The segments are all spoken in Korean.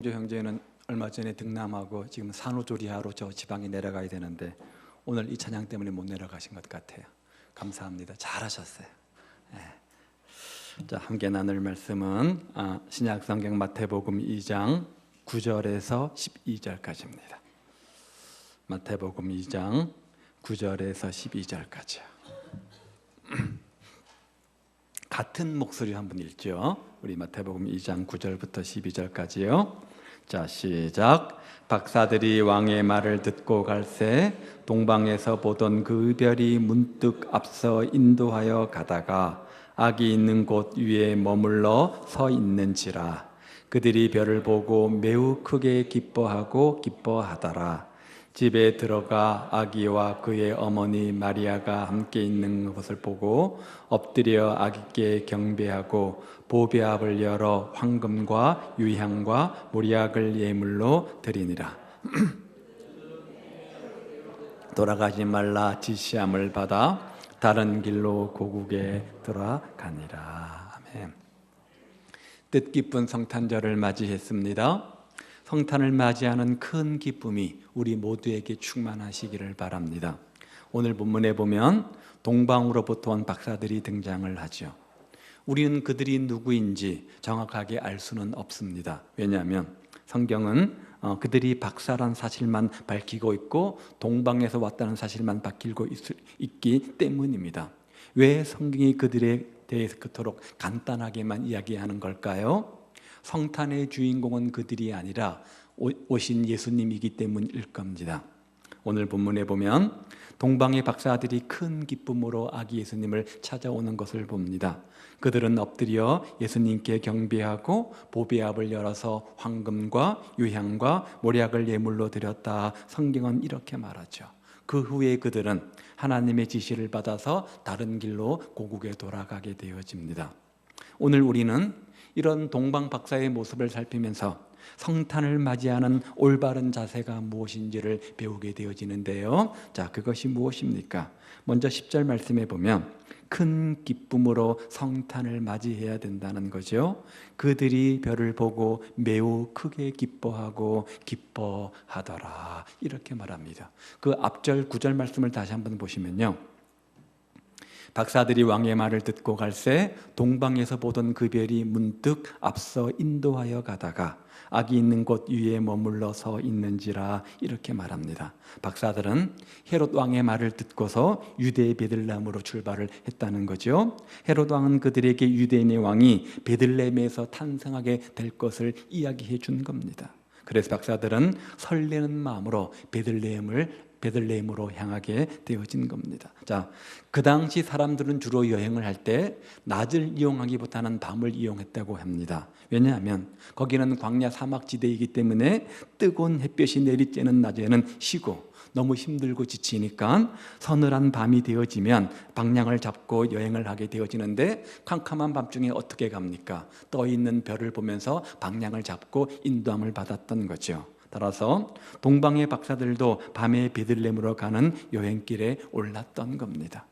조 형제는 얼마 전에 등남하고 지금 산후조리하러 저 지방에 내려가야 되는데 오늘 이 찬양 때문에 못 내려가신 것 같아요. 감사합니다. 잘하셨어요. 자, 함께 나눌 말씀은 신약성경 마태복음 2장 9절에서 12절까지입니다. 마태복음 2장 9절에서 12절까지요. 같은 목소리로 한번 읽죠. 우리 마태복음 2장 9절부터 12절까지요. 자, 시작. 박사들이 왕의 말을 듣고 갈새 동방에서 보던 그 별이 문득 앞서 인도하여 가다가 악이 있는 곳 위에 머물러 서 있는지라. 그들이 별을 보고 매우 크게 기뻐하고 기뻐하더라. 집에 들어가 아기와 그의 어머니 마리아가 함께 있는 것을 보고 엎드려 아기께 경배하고 보배압을 열어 황금과 유향과 몰약을 예물로 드리니라. 돌아가지 말라 지시함을 받아 다른 길로 고국에 돌아가니라. 아멘. 뜻깊은 성탄절을 맞이했습니다. 성탄을 맞이하는 큰 기쁨이 우리 모두에게 충만하시기를 바랍니다. 오늘 본문에 보면 동방으로부터 온 박사들이 등장을 하죠. 우리는 그들이 누구인지 정확하게 알 수는 없습니다. 왜냐하면 성경은 그들이 박사란 사실만 밝히고 있고 동방에서 왔다는 사실만 밝히고 있기 때문입니다. 왜 성경이 그들에 대해서 그토록 간단하게만 이야기하는 걸까요? 성탄의 주인공은 그들이 아니라 오신 예수님이기 때문일 겁니다. 오늘 본문에 보면 동방의 박사들이 큰 기쁨으로 아기 예수님을 찾아오는 것을 봅니다. 그들은 엎드려 예수님께 경배하고 보배압을 열어서 황금과 유향과 몰약을 예물로 드렸다. 성경은 이렇게 말하죠. 그 후에 그들은 하나님의 지시를 받아서 다른 길로 고국에 돌아가게 되어집니다. 오늘 우리는 이런 동방 박사의 모습을 살피면서 성탄을 맞이하는 올바른 자세가 무엇인지를 배우게 되어지는데요. 자, 그것이 무엇입니까? 먼저 10절 말씀에 보면 큰 기쁨으로 성탄을 맞이해야 된다는 거죠. 그들이 별을 보고 매우 크게 기뻐하고 기뻐하더라. 이렇게 말합니다. 그 앞절 9절 말씀을 다시 한번 보시면요. 박사들이 왕의 말을 듣고 갈새 동방에서 보던 그 별이 문득 앞서 인도하여 가다가 악이 있는 곳 위에 머물러 서 있는지라. 이렇게 말합니다. 박사들은 헤롯 왕의 말을 듣고서 유대 베들레헴으로 출발을 했다는 거죠. 헤롯 왕은 그들에게 유대인의 왕이 베들레헴에서 탄생하게 될 것을 이야기해 준 겁니다. 그래서 박사들은 설레는 마음으로 베들레헴으로 향하게 되어진 겁니다. 자, 그 당시 사람들은 주로 여행을 할 때 낮을 이용하기보다는 밤을 이용했다고 합니다. 왜냐하면 거기는 광야 사막지대이기 때문에 뜨거운 햇볕이 내리쬐는 낮에는 쉬고 너무 힘들고 지치니까 서늘한 밤이 되어지면 방향을 잡고 여행을 하게 되어지는데 캄캄한 밤중에 어떻게 갑니까? 떠 있는 별을 보면서 방향을 잡고 인도함을 받았던 거죠. 따라서 동방의 박사들도 밤에 베들레헴으로 가는 여행길에 올랐던 겁니다.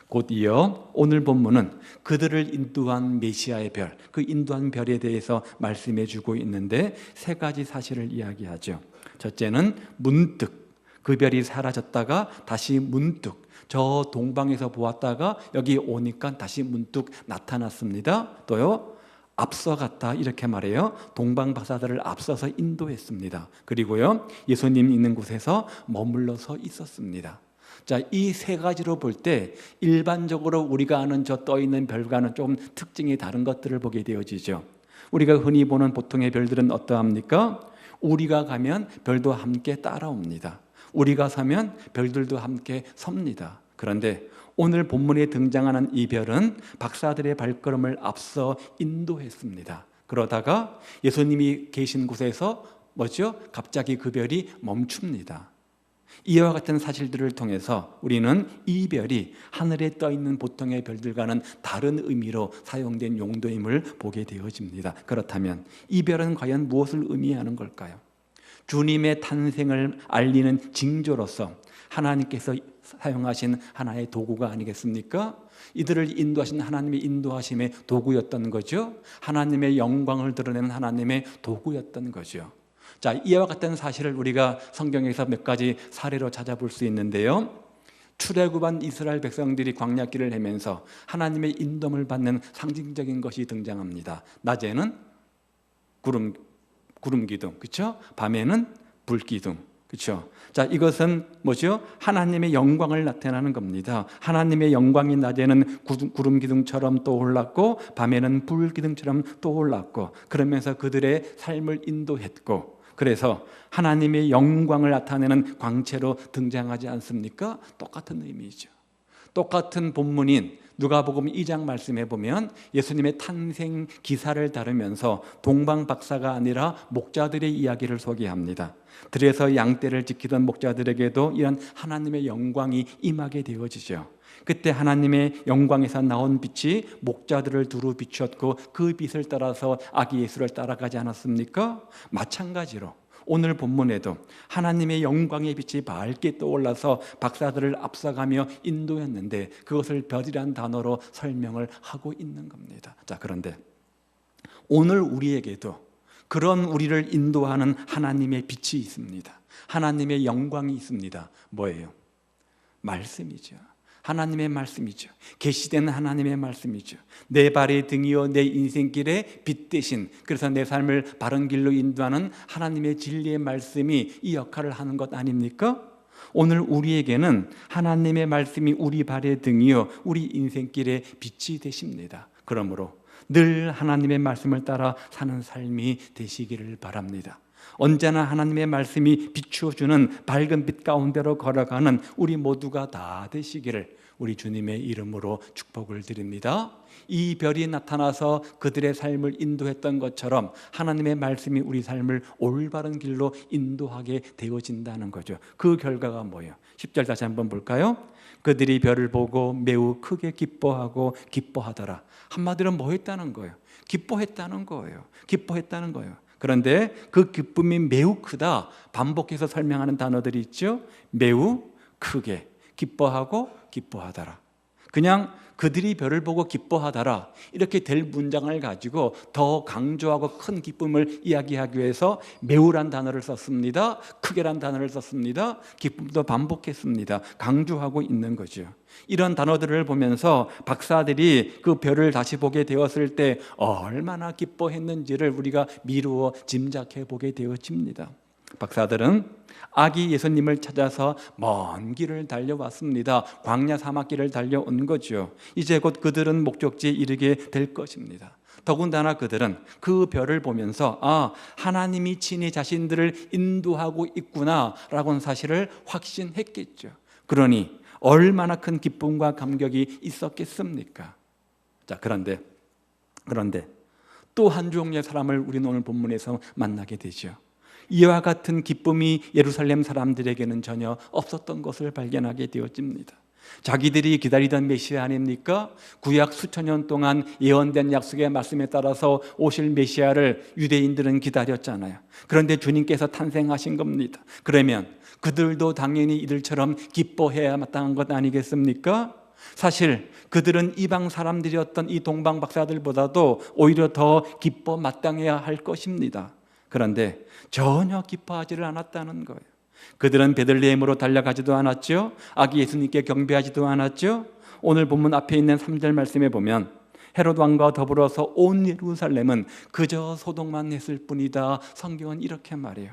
곧 이어 오늘 본문은 그들을 인도한 메시아의 별, 그 인도한 별에 대해서 말씀해 주고 있는데 세 가지 사실을 이야기하죠. 첫째는 문득 그 별이 사라졌다가 다시 문득 저 동방에서 보았다가 여기 오니까 다시 문득 나타났습니다. 또요, 앞서갔다 이렇게 말해요. 동방 박사들을 앞서서 인도했습니다. 그리고요, 예수님 있는 곳에서 머물러서 있었습니다. 자, 이 세 가지로 볼 때 일반적으로 우리가 아는 저 떠있는 별과는 좀 특징이 다른 것들을 보게 되어지죠. 우리가 흔히 보는 보통의 별들은 어떠합니까? 우리가 가면 별도 함께 따라옵니다. 우리가 서면 별들도 함께 섭니다. 그런데 오늘 본문에 등장하는 이 별은 박사들의 발걸음을 앞서 인도했습니다. 그러다가 예수님이 계신 곳에서 뭐죠? 갑자기 그 별이 멈춥니다. 이와 같은 사실들을 통해서 우리는 이 별이 하늘에 떠있는 보통의 별들과는 다른 의미로 사용된 용도임을 보게 되어집니다. 그렇다면 이 별은 과연 무엇을 의미하는 걸까요? 주님의 탄생을 알리는 징조로서 하나님께서 사용하신 하나의 도구가 아니겠습니까? 이들을 인도하신 하나님의 인도하심의 도구였던 거죠. 하나님의 영광을 드러내는 하나님의 도구였던 거죠. 자, 이와 같은 사실을 우리가 성경에서 몇 가지 사례로 찾아볼 수 있는데요. 출애굽한 이스라엘 백성들이 광야길을 헤면서 하나님의 인도를 받는 상징적인 것이 등장합니다. 낮에는 구름 기둥, 그렇죠? 밤에는 불 기둥, 그렇죠? 자, 이것은 뭐죠? 하나님의 영광을 나타내는 겁니다. 하나님의 영광이 낮에는 구름 기둥처럼 떠올랐고 밤에는 불 기둥처럼 떠올랐고, 그러면서 그들의 삶을 인도했고, 그래서 하나님의 영광을 나타내는 광채로 등장하지 않습니까? 똑같은 의미죠. 똑같은 본문인 누가복음 2장 말씀해 보면 예수님의 탄생 기사를 다루면서 동방 박사가 아니라 목자들의 이야기를 소개합니다. 들에서 양떼를 지키던 목자들에게도 이런 하나님의 영광이 임하게 되어지죠. 그때 하나님의 영광에서 나온 빛이 목자들을 두루 비추었고 그 빛을 따라서 아기 예수를 따라가지 않았습니까? 마찬가지로 오늘 본문에도 하나님의 영광의 빛이 밝게 떠올라서 박사들을 앞서가며 인도했는데 그것을 별이란 단어로 설명을 하고 있는 겁니다. 자, 그런데 오늘 우리에게도 그런 우리를 인도하는 하나님의 빛이 있습니다. 하나님의 영광이 있습니다. 뭐예요? 말씀이죠. 하나님의 말씀이죠. 계시된 하나님의 말씀이죠. 내 발의 등이요 내 인생길의 빛 대신, 그래서 내 삶을 바른 길로 인도하는 하나님의 진리의 말씀이 이 역할을 하는 것 아닙니까? 오늘 우리에게는 하나님의 말씀이 우리 발의 등이요 우리 인생길의 빛이 되십니다. 그러므로 늘 하나님의 말씀을 따라 사는 삶이 되시기를 바랍니다. 언제나 하나님의 말씀이 비추어주는 밝은 빛 가운데로 걸어가는 우리 모두가 다 되시기를 우리 주님의 이름으로 축복을 드립니다. 이 별이 나타나서 그들의 삶을 인도했던 것처럼 하나님의 말씀이 우리 삶을 올바른 길로 인도하게 되어진다는 거죠. 그 결과가 뭐예요? 10절 다시 한번 볼까요? 그들이 별을 보고 매우 크게 기뻐하고 기뻐하더라. 한마디로 뭐 했다는 거예요? 기뻐했다는 거예요. 기뻐했다는 거예요. 그런데 그 기쁨이 매우 크다, 반복해서 설명하는 단어들이 있죠. 매우 크게 기뻐하고 기뻐하더라. 그냥 그들이 별을 보고 기뻐하더라 이렇게 될 문장을 가지고 더 강조하고 큰 기쁨을 이야기하기 위해서 매우란 단어를 썼습니다. 크게란 단어를 썼습니다. 기쁨도 반복했습니다. 강조하고 있는 거죠. 이런 단어들을 보면서 박사들이 그 별을 다시 보게 되었을 때 얼마나 기뻐했는지를 우리가 미루어 짐작해 보게 되어집니다. 박사들은 아기 예수님을 찾아서 먼 길을 달려왔습니다. 광야 사막길을 달려온 거죠. 이제 곧 그들은 목적지에 이르게 될 것입니다. 더군다나 그들은 그 별을 보면서 하나님이 친히 자신들을 인도하고 있구나라고 하는 사실을 확신했겠죠. 그러니 얼마나 큰 기쁨과 감격이 있었겠습니까? 자, 그런데 또 한 종류의 사람을 우리는 오늘 본문에서 만나게 되죠. 이와 같은 기쁨이 예루살렘 사람들에게는 전혀 없었던 것을 발견하게 되어집니다. 자기들이 기다리던 메시아 아닙니까? 구약 수천 년 동안 예언된 약속의 말씀에 따라서 오실 메시아를 유대인들은 기다렸잖아요. 그런데 주님께서 탄생하신 겁니다. 그러면 그들도 당연히 이들처럼 기뻐해야 마땅한 것 아니겠습니까? 사실 그들은 이방 사람들이었던 이 동방 박사들보다도 오히려 더 기뻐 마땅해야 할 것입니다. 그런데 전혀 기뻐하지를 않았다는 거예요. 그들은 베들레헴으로 달려가지도 않았죠. 아기 예수님께 경배하지도 않았죠. 오늘 본문 앞에 있는 3절 말씀에 보면 헤롯 왕과 더불어서 온 예루살렘은 그저 소동만 했을 뿐이다. 성경은 이렇게 말해요.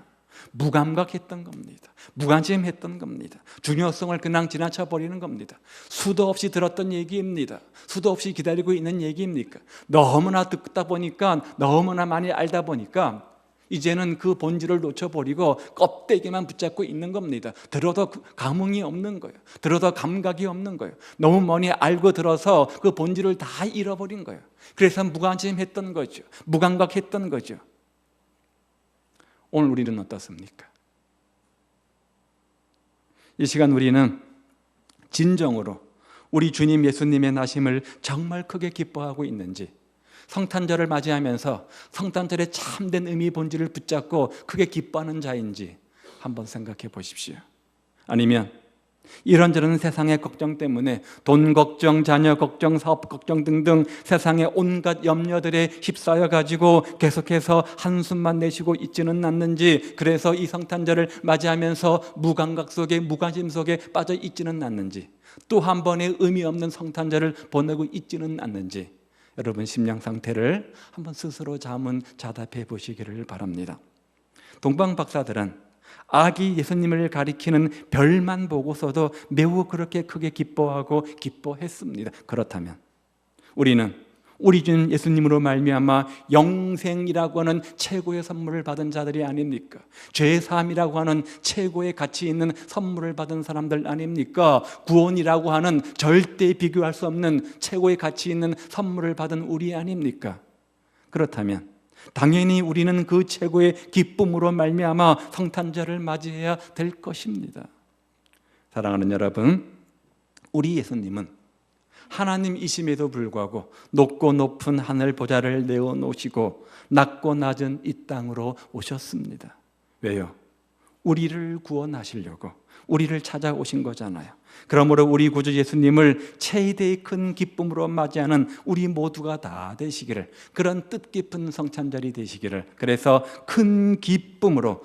무감각했던 겁니다. 무관심했던 겁니다. 중요성을 그냥 지나쳐 버리는 겁니다. 수도 없이 들었던 얘기입니다. 수도 없이 기다리고 있는 얘기입니까? 너무나 듣다 보니까, 너무나 많이 알다 보니까 이제는 그 본질을 놓쳐버리고 껍데기만 붙잡고 있는 겁니다. 들어도 감흥이 없는 거예요. 들어도 감각이 없는 거예요. 너무 많이 알고 들어서 그 본질을 다 잃어버린 거예요. 그래서 무관심했던 거죠. 무감각했던 거죠. 오늘 우리는 어떻습니까? 이 시간 우리는 진정으로 우리 주님 예수님의 나심을 정말 크게 기뻐하고 있는지, 성탄절을 맞이하면서 성탄절의 참된 의미 본질을 붙잡고 크게 기뻐하는 자인지 한번 생각해 보십시오. 아니면 이런저런 세상의 걱정 때문에 돈 걱정, 자녀 걱정, 사업 걱정 등등 세상의 온갖 염려들에 휩싸여 가지고 계속해서 한숨만 내쉬고 있지는 않는지, 그래서 이 성탄절을 맞이하면서 무감각 속에, 무관심 속에 빠져 있지는 않는지, 또 한 번의 의미 없는 성탄절을 보내고 있지는 않는지, 여러분 심령 상태를 한번 스스로 자답해 보시기를 바랍니다. 동방 박사들은 아기 예수님을 가리키는 별만 보고서도 매우 그렇게 크게 기뻐하고 기뻐했습니다. 그렇다면 우리는 우리 주님 예수님으로 말미암아 영생이라고 하는 최고의 선물을 받은 자들이 아닙니까? 죄사함이라고 하는 최고의 가치 있는 선물을 받은 사람들 아닙니까? 구원이라고 하는 절대 비교할 수 없는 최고의 가치 있는 선물을 받은 우리 아닙니까? 그렇다면 당연히 우리는 그 최고의 기쁨으로 말미암아 성탄절을 맞이해야 될 것입니다. 사랑하는 여러분, 우리 예수님은 하나님이심에도 불구하고 높고 높은 하늘 보좌를 내어놓으시고 낮고 낮은 이 땅으로 오셨습니다. 왜요? 우리를 구원하시려고, 우리를 찾아오신 거잖아요. 그러므로 우리 구주 예수님을 최대의 큰 기쁨으로 맞이하는 우리 모두가 다 되시기를, 그런 뜻깊은 성탄절이 되시기를, 그래서 큰 기쁨으로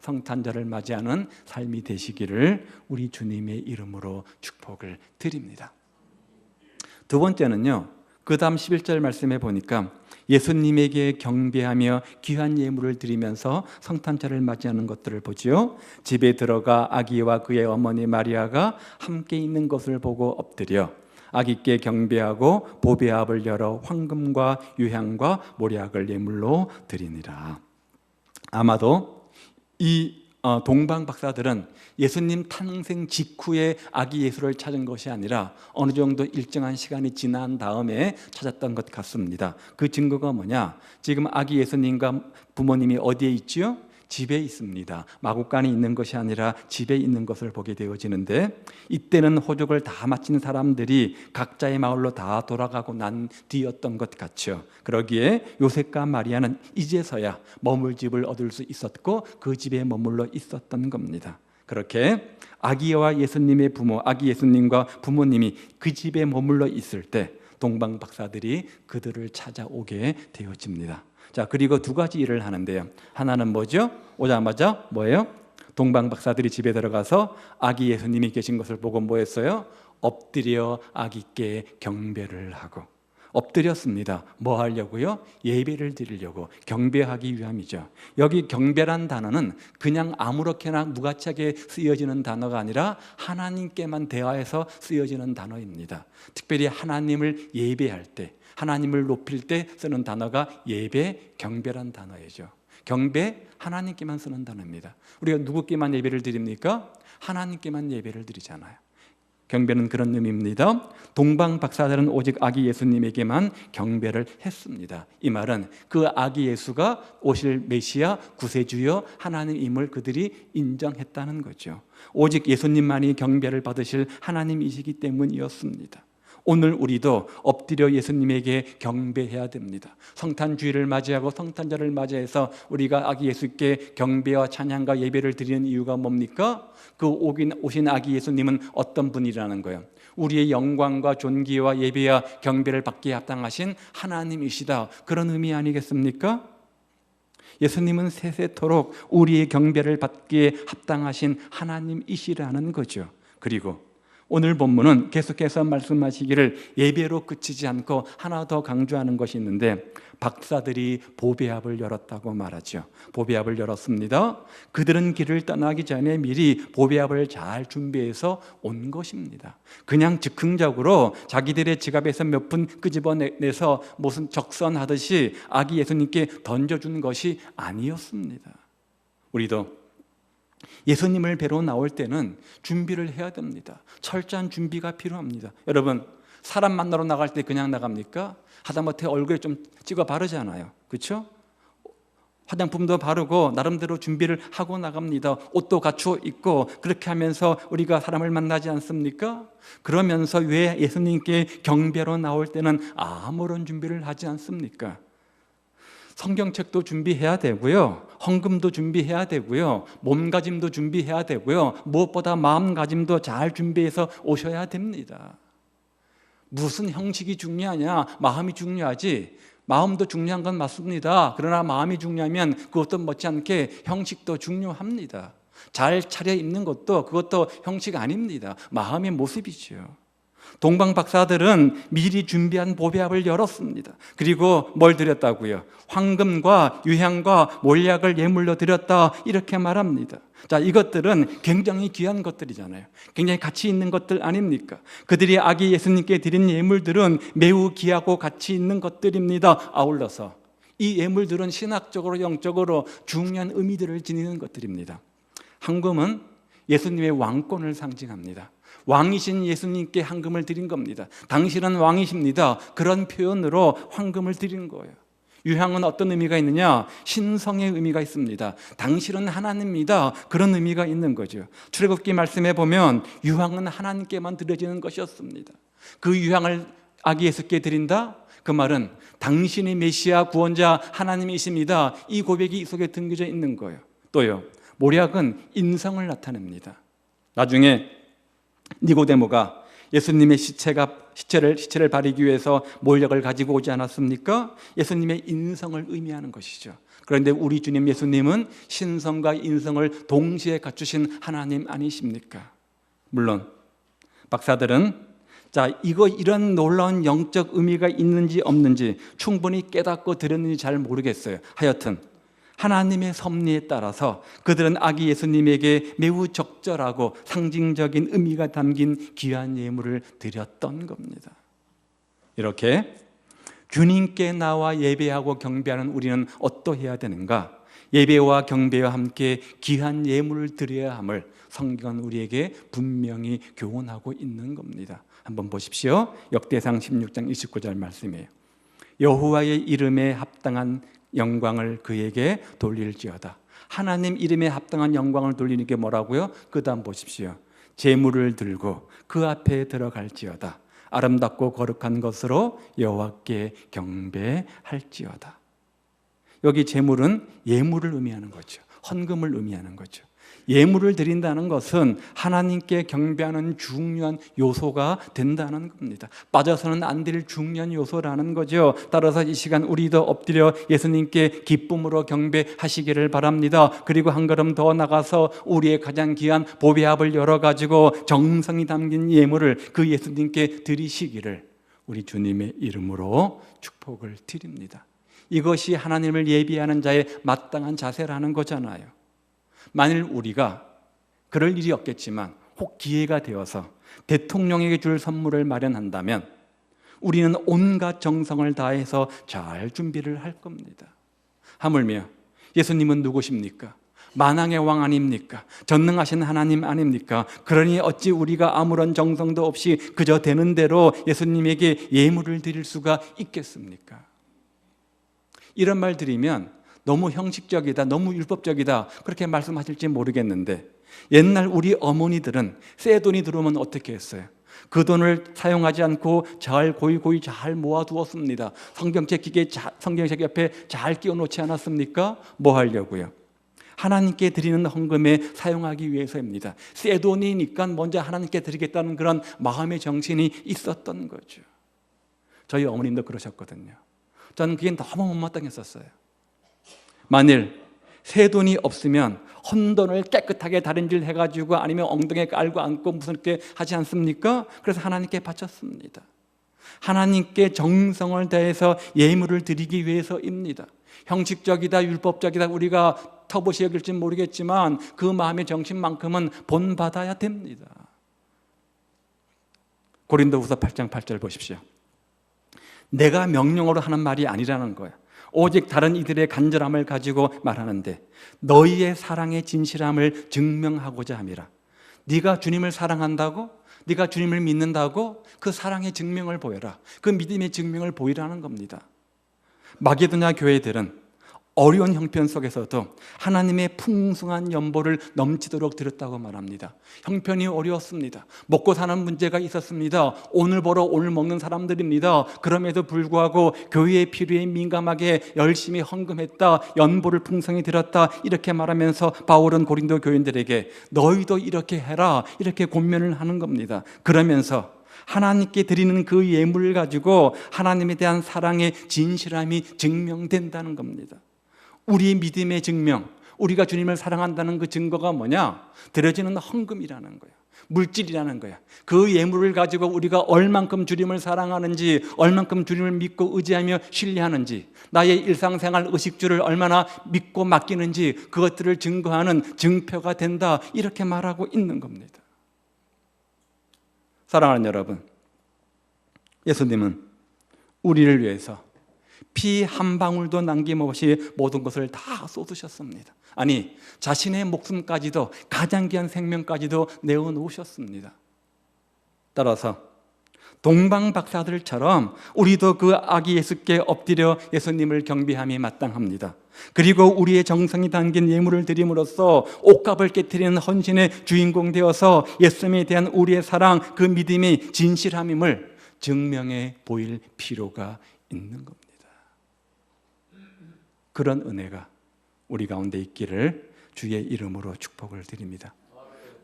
성탄절을 맞이하는 삶이 되시기를 우리 주님의 이름으로 축복을 드립니다. 두 번째는요, 그 다음 11절 말씀해 보니까 예수님에게 경배하며 귀한 예물을 드리면서 성탄절을 맞이하는 것들을 보지요. 집에 들어가 아기와 그의 어머니 마리아가 함께 있는 것을 보고 엎드려 아기께 경배하고 보배압을 열어 황금과 유향과 모략을 예물로 드리니라. 아마도 이 동방 박사들은 예수님 탄생 직후에 아기 예수를 찾은 것이 아니라 어느 정도 일정한 시간이 지난 다음에 찾았던 것 같습니다. 그 증거가 뭐냐? 지금 아기 예수님과 부모님이 어디에 있지요? 집에 있습니다. 마구간에 있는 것이 아니라 집에 있는 것을 보게 되어지는데, 이때는 호적을 다 마친 사람들이 각자의 마을로 다 돌아가고 난 뒤였던 것 같죠. 그러기에 요셉과 마리아는 이제서야 머물 집을 얻을 수 있었고 그 집에 머물러 있었던 겁니다. 그렇게 아기와 예수님의 부모, 아기 예수님과 부모님이 그 집에 머물러 있을 때 동방 박사들이 그들을 찾아오게 되어집니다. 자, 그리고 두 가지 일을 하는데요. 하나는 뭐죠? 오자마자 뭐예요? 동방 박사들이 집에 들어가서 아기 예수님이 계신 것을 보고 뭐 했어요? 엎드려 아기께 경배를 하고, 엎드렸습니다. 뭐 하려고요? 예배를 드리려고, 경배하기 위함이죠. 여기 경배란 단어는 그냥 아무렇게나 무가치하게 쓰여지는 단어가 아니라 하나님께만 대하여서 쓰여지는 단어입니다. 특별히 하나님을 예배할 때, 하나님을 높일 때 쓰는 단어가 예배, 경배란 단어이죠. 경배, 하나님께만 쓰는 단어입니다. 우리가 누구께만 예배를 드립니까? 하나님께만 예배를 드리잖아요. 경배는 그런 의미입니다. 동방 박사들은 오직 아기 예수님에게만 경배를 했습니다. 이 말은 그 아기 예수가 오실 메시아 구세주여 하나님임을 그들이 인정했다는 거죠. 오직 예수님만이 경배를 받으실 하나님이시기 때문이었습니다. 오늘 우리도 엎드려 예수님에게 경배해야 됩니다. 성탄주의를 맞이하고 성탄절을 맞이해서 우리가 아기 예수께 경배와 찬양과 예배를 드리는 이유가 뭡니까? 그 오신 아기 예수님은 어떤 분이라는 거예요? 우리의 영광과 존귀와 예배와 경배를 받기에 합당하신 하나님이시다, 그런 의미 아니겠습니까? 예수님은 세세토록 우리의 경배를 받기에 합당하신 하나님이시라는 거죠. 그리고 오늘 본문은 계속해서 말씀하시기를 예배로 그치지 않고 하나 더 강조하는 것이 있는데, 박사들이 보배압을 열었다고 말하죠. 보배압을 열었습니다. 그들은 길을 떠나기 전에 미리 보배압을 잘 준비해서 온 것입니다. 그냥 즉흥적으로 자기들의 지갑에서 몇 푼 끄집어내서 무슨 적선하듯이 아기 예수님께 던져준 것이 아니었습니다. 우리도 예수님을 뵈러 나올 때는 준비를 해야 됩니다. 철저한 준비가 필요합니다. 여러분, 사람 만나러 나갈 때 그냥 나갑니까? 하다못해 얼굴에 좀 찍어 바르잖아요. 그렇죠? 화장품도 바르고 나름대로 준비를 하고 나갑니다. 옷도 갖추어 입고 그렇게 하면서 우리가 사람을 만나지 않습니까? 그러면서 왜 예수님께 경배로 나올 때는 아무런 준비를 하지 않습니까? 성경책도 준비해야 되고요, 헌금도 준비해야 되고요, 몸가짐도 준비해야 되고요, 무엇보다 마음가짐도 잘 준비해서 오셔야 됩니다. 무슨 형식이 중요하냐? 마음이 중요하지. 마음도 중요한 건 맞습니다. 그러나 마음이 중요하면 그것도 못지않게 형식도 중요합니다. 잘 차려입는 것도 그것도 형식 아닙니다. 마음의 모습이죠. 동방 박사들은 미리 준비한 보배압을 열었습니다. 그리고 뭘 드렸다고요? 황금과 유향과 몰약을 예물로 드렸다, 이렇게 말합니다. 자, 이것들은 굉장히 귀한 것들이잖아요. 굉장히 가치 있는 것들 아닙니까? 그들이 아기 예수님께 드린 예물들은 매우 귀하고 가치 있는 것들입니다. 아울러서 이 예물들은 신학적으로 영적으로 중요한 의미들을 지니는 것들입니다. 황금은 예수님의 왕권을 상징합니다. 왕이신 예수님께 황금을 드린 겁니다. 당신은 왕이십니다. 그런 표현으로 황금을 드린 거예요. 유향은 어떤 의미가 있느냐? 신성의 의미가 있습니다. 당신은 하나님입니다. 그런 의미가 있는 거죠. 출애굽기 말씀에 보면 유향은 하나님께만 드려지는 것이었습니다. 그 유향을 아기 예수께 드린다? 그 말은 당신이 메시아 구원자 하나님이십니다. 이 고백이 이 속에 담겨져 있는 거예요. 또요, 몰약은 인성을 나타냅니다. 나중에 니고데모가 예수님의 시체를 바르기 위해서 몰약을 가지고 오지 않았습니까? 예수님의 인성을 의미하는 것이죠. 그런데 우리 주님 예수님은 신성과 인성을 동시에 갖추신 하나님 아니십니까? 물론 박사들은 이런 놀라운 영적 의미가 있는지 없는지 충분히 깨닫고 들었는지 잘 모르겠어요. 하여튼 하나님의 섭리에 따라서 그들은 아기 예수님에게 매우 적절하고 상징적인 의미가 담긴 귀한 예물을 드렸던 겁니다. 이렇게 주님께 나와 예배하고 경배하는 우리는 어떠해야 되는가? 예배와 경배와 함께 귀한 예물을 드려야 함을 성경은 우리에게 분명히 교훈하고 있는 겁니다. 한번 보십시오. 역대상 16장 29절 말씀이에요. 여호와의 이름에 합당한 영광을 그에게 돌릴지어다. 하나님 이름에 합당한 영광을 돌리는 게 뭐라고요? 그 다음 보십시오. 제물을 들고 그 앞에 들어갈지어다. 아름답고 거룩한 것으로 여호와께 경배할지어다. 여기 제물은 예물을 의미하는 거죠. 헌금을 의미하는 거죠. 예물을 드린다는 것은 하나님께 경배하는 중요한 요소가 된다는 겁니다. 빠져서는 안 될 중요한 요소라는 거죠. 따라서 이 시간 우리도 엎드려 예수님께 기쁨으로 경배하시기를 바랍니다. 그리고 한 걸음 더 나가서 우리의 가장 귀한 보배압을 열어가지고 정성이 담긴 예물을 그 예수님께 드리시기를 우리 주님의 이름으로 축복을 드립니다. 이것이 하나님을 예비하는 자의 마땅한 자세라는 거잖아요. 만일 우리가 그럴 일이 없겠지만 혹 기회가 되어서 대통령에게 줄 선물을 마련한다면 우리는 온갖 정성을 다해서 잘 준비를 할 겁니다. 하물며 예수님은 누구십니까? 만왕의 왕 아닙니까? 전능하신 하나님 아닙니까? 그러니 어찌 우리가 아무런 정성도 없이 그저 되는 대로 예수님에게 예물을 드릴 수가 있겠습니까? 이런 말 드리면 너무 형식적이다, 너무 율법적이다 그렇게 말씀하실지 모르겠는데 옛날 우리 어머니들은 새 돈이 들어오면 어떻게 했어요? 그 돈을 사용하지 않고 잘 고이고이 잘 모아두었습니다. 성경책 옆에 잘 끼워놓지 않았습니까? 뭐 하려고요? 하나님께 드리는 헌금에 사용하기 위해서입니다. 새 돈이니까 먼저 하나님께 드리겠다는 그런 마음의 정신이 있었던 거죠. 저희 어머님도 그러셨거든요. 저는 그게 너무 못마땅했었어요. 만일 새 돈이 없으면 헌돈을 깨끗하게 다림질 해가지고 아니면 엉덩이에 깔고 앉고 무슨 이렇게 하지 않습니까? 그래서 하나님께 바쳤습니다. 하나님께 정성을 다해서 예물을 드리기 위해서입니다. 형식적이다, 율법적이다 우리가 터부시 여길지 모르겠지만 그 마음의 정신만큼은 본받아야 됩니다. 고린도후서 8장 8절 보십시오. 내가 명령으로 하는 말이 아니라는 거야. 오직 다른 이들의 간절함을 가지고 말하는데 너희의 사랑의 진실함을 증명하고자 함이라. 네가 주님을 사랑한다고? 네가 주님을 믿는다고? 그 사랑의 증명을 보여라. 그 믿음의 증명을 보이라는 겁니다. 마게도냐 교회들은 어려운 형편 속에서도 하나님의 풍성한 연보를 넘치도록 드렸다고 말합니다. 형편이 어려웠습니다. 먹고 사는 문제가 있었습니다. 오늘 벌어 오늘 먹는 사람들입니다. 그럼에도 불구하고 교회의 필요에 민감하게 열심히 헌금했다, 연보를 풍성히 드렸다, 이렇게 말하면서 바울은 고린도 교인들에게 너희도 이렇게 해라, 이렇게 권면을 하는 겁니다. 그러면서 하나님께 드리는 그 예물을 가지고 하나님에 대한 사랑의 진실함이 증명된다는 겁니다. 우리 믿음의 증명, 우리가 주님을 사랑한다는 그 증거가 뭐냐? 드려지는 헌금이라는 거예요. 물질이라는 거예요. 그 예물을 가지고 우리가 얼만큼 주님을 사랑하는지, 얼만큼 주님을 믿고 의지하며 신뢰하는지, 나의 일상생활 의식주를 얼마나 믿고 맡기는지, 그것들을 증거하는 증표가 된다, 이렇게 말하고 있는 겁니다. 사랑하는 여러분, 예수님은 우리를 위해서 피 한 방울도 남김없이 모든 것을 다 쏟으셨습니다. 아니, 자신의 목숨까지도, 가장 귀한 생명까지도 내어놓으셨습니다. 따라서 동방 박사들처럼 우리도 그 아기 예수께 엎드려 예수님을 경배함이 마땅합니다. 그리고 우리의 정성이 담긴 예물을 드림으로써 옥합을 깨트리는 헌신의 주인공 되어서 예수님에 대한 우리의 사랑, 그 믿음이 진실함임을 증명해 보일 필요가 있는 겁니다. 그런 은혜가 우리 가운데 있기를 주의 이름으로 축복을 드립니다.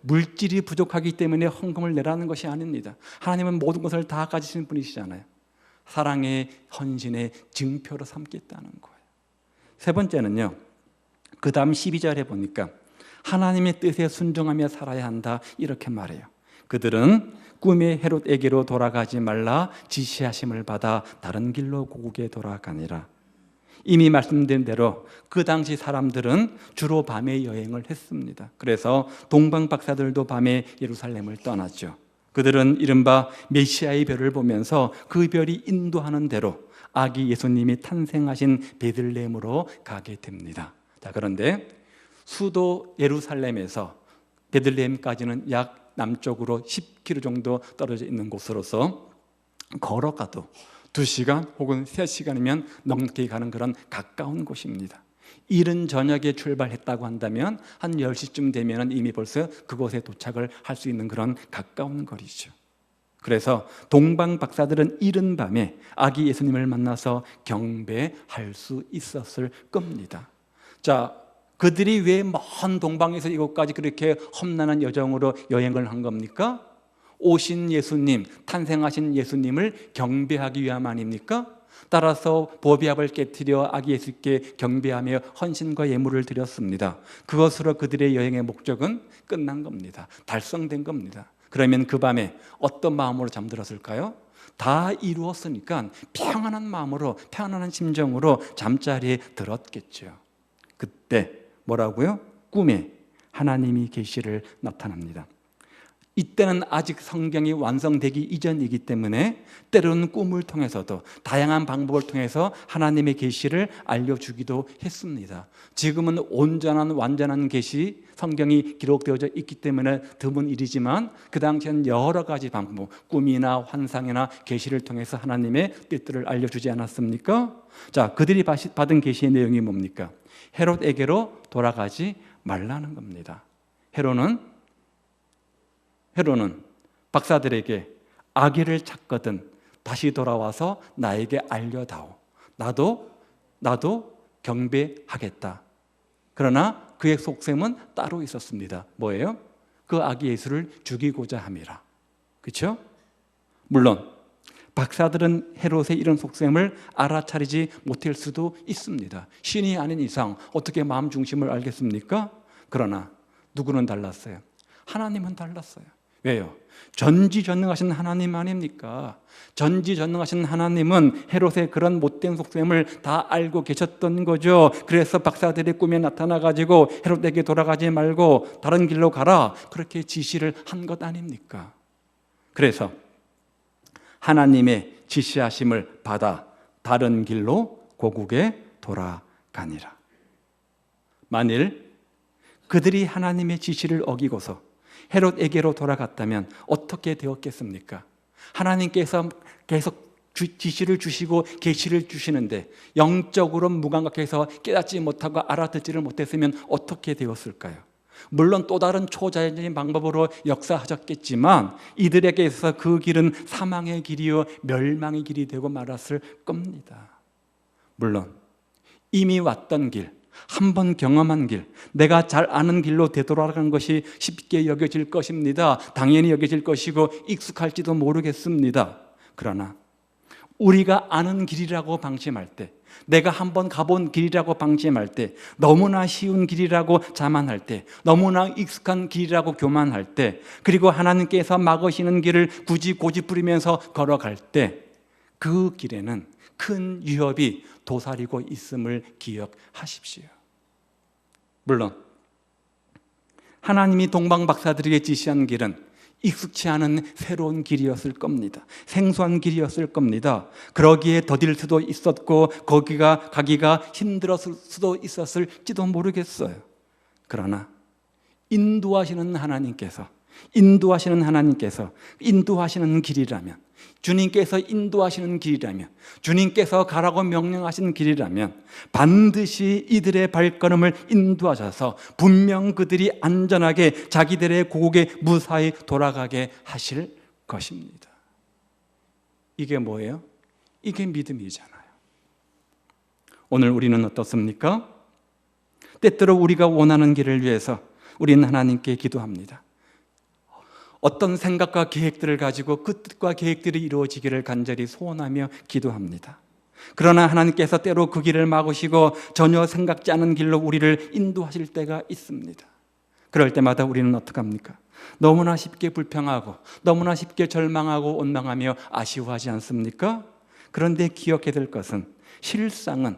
물질이 부족하기 때문에 헌금을 내라는 것이 아닙니다. 하나님은 모든 것을 다 가지신 분이시잖아요. 사랑의 헌신의 증표로 삼겠다는 거예요. 세 번째는요, 그 다음 12절에 보니까 하나님의 뜻에 순종하며 살아야 한다, 이렇게 말해요. 그들은 꿈의 헤롯에게로 돌아가지 말라 지시하심을 받아 다른 길로 고국에 돌아가니라. 이미 말씀드린 대로 그 당시 사람들은 주로 밤에 여행을 했습니다. 그래서 동방 박사들도 밤에 예루살렘을 떠났죠. 그들은 이른바 메시아의 별을 보면서 그 별이 인도하는 대로 아기 예수님이 탄생하신 베들레헴으로 가게 됩니다. 자, 그런데 수도 예루살렘에서 베들레헴까지는 약 남쪽으로 10km 정도 떨어져 있는 곳으로서 걸어가도 2시간 혹은 3시간이면 넘게 가는 그런 가까운 곳입니다. 이른 저녁에 출발했다고 한다면 한 10시쯤 되면 이미 벌써 그곳에 도착을 할 수 있는 그런 가까운 거리죠. 그래서 동방 박사들은 이른 밤에 아기 예수님을 만나서 경배할 수 있었을 겁니다. 자, 그들이 왜 먼 동방에서 이곳까지 그렇게 험난한 여정으로 여행을 한 겁니까? 오신 예수님, 탄생하신 예수님을 경배하기 위함 아닙니까? 따라서 보비압을 깨트려 아기 예수께 경배하며 헌신과 예물을 드렸습니다. 그것으로 그들의 여행의 목적은 끝난 겁니다. 달성된 겁니다. 그러면 그 밤에 어떤 마음으로 잠들었을까요? 다 이루었으니까 평안한 마음으로, 평안한 심정으로 잠자리에 들었겠죠. 그때 뭐라고요? 꿈에 하나님이 계시를 나타납니다. 이때는 아직 성경이 완성되기 이전이기 때문에 때로는 꿈을 통해서도 다양한 방법을 통해서 하나님의 계시를 알려주기도 했습니다. 지금은 온전한 완전한 계시, 성경이 기록되어져 있기 때문에 드문 일이지만 그 당시에는 여러 가지 방법, 꿈이나 환상이나 계시를 통해서 하나님의 뜻들을 알려주지 않았습니까? 자, 그들이 받은 계시의 내용이 뭡니까? 헤롯에게로 돌아가지 말라는 겁니다. 헤롯은 박사들에게 아기를 찾거든 다시 돌아와서 나에게 알려다오. 나도 경배하겠다. 그러나 그의 속셈은 따로 있었습니다. 뭐예요? 그 아기 예수를 죽이고자 함이라. 그렇죠? 물론 박사들은 헤롯의 이런 속셈을 알아차리지 못할 수도 있습니다. 신이 아닌 이상 어떻게 마음 중심을 알겠습니까? 그러나 누구는 달랐어요? 하나님은 달랐어요. 왜요? 전지전능하신 하나님 아닙니까? 전지전능하신 하나님은 헤롯의 그런 못된 속셈을 다 알고 계셨던 거죠. 그래서 박사들의 꿈에 나타나가지고 헤롯에게 돌아가지 말고 다른 길로 가라, 그렇게 지시를 한 것 아닙니까? 그래서 하나님의 지시하심을 받아 다른 길로 고국에 돌아가니라. 만일 그들이 하나님의 지시를 어기고서 헤롯에게로 돌아갔다면 어떻게 되었겠습니까? 하나님께서 계속 지시를 주시고 계시를 주시는데 영적으로 무감각해서 깨닫지 못하고 알아듣지를 못했으면 어떻게 되었을까요? 물론 또 다른 초자연적인 방법으로 역사하셨겠지만 이들에게 있어서 그 길은 사망의 길이요 멸망의 길이 되고 말았을 겁니다. 물론 이미 왔던 길, 한 번 경험한 길, 내가 잘 아는 길로 되돌아가는 것이 쉽게 여겨질 것입니다. 당연히 여겨질 것이고 익숙할지도 모르겠습니다. 그러나 우리가 아는 길이라고 방심할 때, 내가 한번 가본 길이라고 방심할 때, 너무나 쉬운 길이라고 자만할 때, 너무나 익숙한 길이라고 교만할 때, 그리고 하나님께서 막으시는 길을 굳이 고집부리면서 걸어갈 때, 그 길에는 큰 위협이 도사리고 있음을 기억하십시오. 물론 하나님이 동방 박사들에게 지시한 길은 익숙치 않은 새로운 길이었을 겁니다. 생소한 길이었을 겁니다. 그러기에 더딜 수도 있었고 거기가 가기가 힘들었을 수도 있었을지도 모르겠어요. 그러나 인도하시는 하나님께서 인도하시는 길이라면, 주님께서 인도하시는 길이라면, 주님께서 가라고 명령하신 길이라면 반드시 이들의 발걸음을 인도하셔서 분명 그들이 안전하게 자기들의 고국에 무사히 돌아가게 하실 것입니다. 이게 뭐예요? 이게 믿음이잖아요. 오늘 우리는 어떻습니까? 때때로 우리가 원하는 길을 위해서 우리는 하나님께 기도합니다. 어떤 생각과 계획들을 가지고 그 뜻과 계획들이 이루어지기를 간절히 소원하며 기도합니다. 그러나 하나님께서 때로 그 길을 막으시고 전혀 생각지 않은 길로 우리를 인도하실 때가 있습니다. 그럴 때마다 우리는 어떡합니까? 너무나 쉽게 불평하고 너무나 쉽게 절망하고 원망하며 아쉬워하지 않습니까? 그런데 기억해야 될 것은 실상은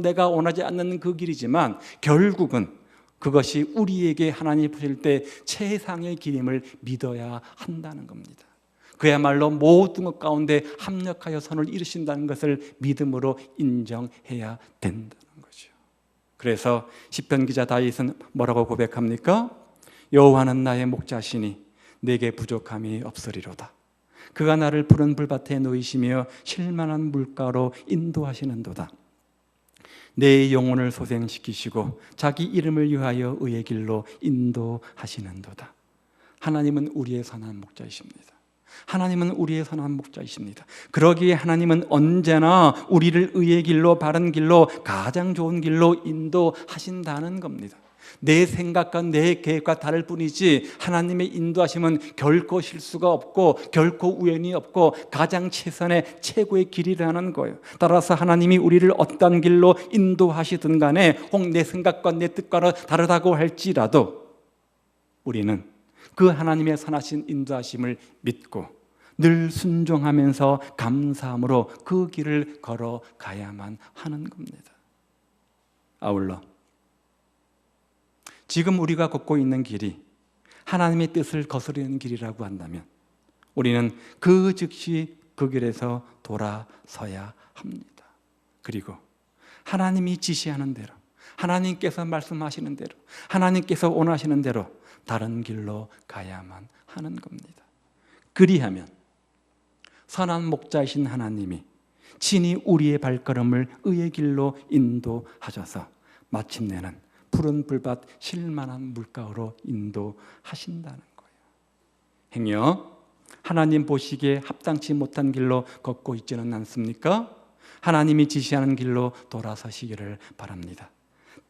내가 원하지 않는 그 길이지만 결국은 그것이 우리에게 하나님이 부실 때 최상의 길임을 믿어야 한다는 겁니다. 그야말로 모든 것 가운데 합력하여 선을 이루신다는 것을 믿음으로 인정해야 된다는 거죠. 그래서 시편 기자 다윗은 뭐라고 고백합니까? 여호와는 나의 목자시니 내게 부족함이 없으리로다. 그가 나를 푸른 불밭에 놓이시며 쉴만한 물가로 인도하시는도다. 내 영혼을 소생시키시고 자기 이름을 위하여 의의 길로 인도하시는도다. 하나님은 우리의 선한 목자이십니다. 하나님은 우리의 선한 목자이십니다. 그러기에 하나님은 언제나 우리를 의의 길로, 바른 길로, 가장 좋은 길로 인도하신다는 겁니다. 내 생각과 내 계획과 다를 뿐이지 하나님의 인도하심은 결코 실수가 없고 결코 우연이 없고 가장 최선의 최고의 길이라는 거예요. 따라서 하나님이 우리를 어떤 길로 인도하시든 간에 혹 내 생각과 내 뜻과 다르다고 할지라도 우리는 그 하나님의 선하신 인도하심을 믿고 늘 순종하면서 감사함으로 그 길을 걸어가야만 하는 겁니다. 아울러 지금 우리가 걷고 있는 길이 하나님의 뜻을 거스르는 길이라고 한다면 우리는 그 즉시 그 길에서 돌아서야 합니다. 그리고 하나님이 지시하는 대로, 하나님께서 말씀하시는 대로, 하나님께서 원하시는 대로 다른 길로 가야만 하는 겁니다. 그리하면 선한 목자이신 하나님이 친히 우리의 발걸음을 의의 길로 인도하셔서 마침내는 푸른 불밭 쉴만한 물가로 인도하신다는 거예요. 행여 하나님 보시기에 합당치 못한 길로 걷고 있지는 않습니까? 하나님이 지시하는 길로 돌아서시기를 바랍니다.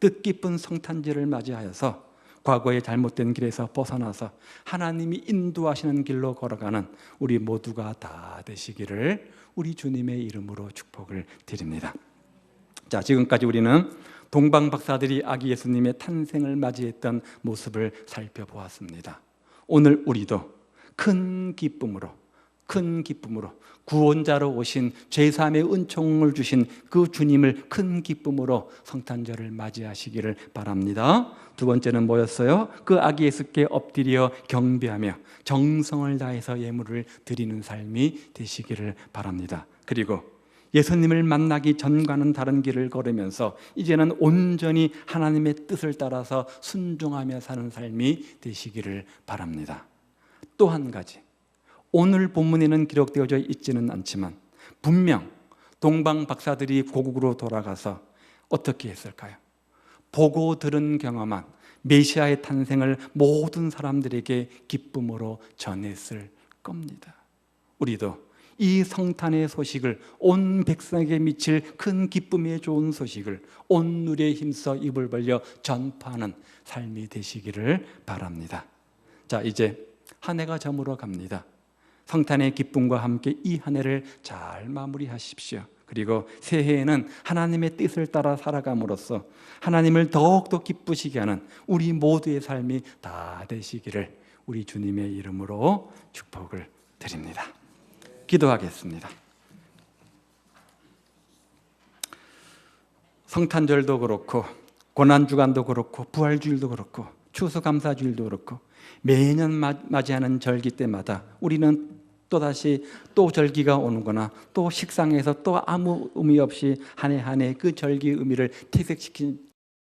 뜻깊은 성탄절을 맞이하여서 과거의 잘못된 길에서 벗어나서 하나님이 인도하시는 길로 걸어가는 우리 모두가 다 되시기를 우리 주님의 이름으로 축복을 드립니다. 자, 지금까지 우리는 동방 박사들이 아기 예수님의 탄생을 맞이했던 모습을 살펴보았습니다. 오늘 우리도 큰 기쁨으로 구원자로 오신 제3의 은총을 주신 그 주님을 큰 기쁨으로 성탄절을 맞이하시기를 바랍니다. 두 번째는 뭐였어요? 그 아기 예수께 엎드려 경배하며 정성을 다해서 예물을 드리는 삶이 되시기를 바랍니다. 그리고 예수님을 만나기 전과는 다른 길을 걸으면서 이제는 온전히 하나님의 뜻을 따라서 순종하며 사는 삶이 되시기를 바랍니다. 또 한 가지, 오늘 본문에는 기록되어져 있지는 않지만 분명 동방 박사들이 고국으로 돌아가서 어떻게 했을까요? 보고 들은 경험한 메시아의 탄생을 모든 사람들에게 기쁨으로 전했을 겁니다. 우리도 이 성탄의 소식을, 온 백성에게 미칠 큰 기쁨의 좋은 소식을 온 누리에 힘써 입을 벌려 전파하는 삶이 되시기를 바랍니다. 자, 이제 한 해가 저물어 갑니다. 성탄의 기쁨과 함께 이 한 해를 잘 마무리하십시오. 그리고 새해에는 하나님의 뜻을 따라 살아감으로써 하나님을 더욱더 기쁘시게 하는 우리 모두의 삶이 다 되시기를 우리 주님의 이름으로 축복을 드립니다. 기도하겠습니다. 성탄절도 그렇고 고난주간도 그렇고 부활주일도 그렇고 추수감사주일도 그렇고 매년 맞이하는 절기 때마다 우리는 또다시 또 절기가 오는구나, 또 식상해서 또 아무 의미 없이 한 해 한 해 그 절기의 의미를 퇴색시킨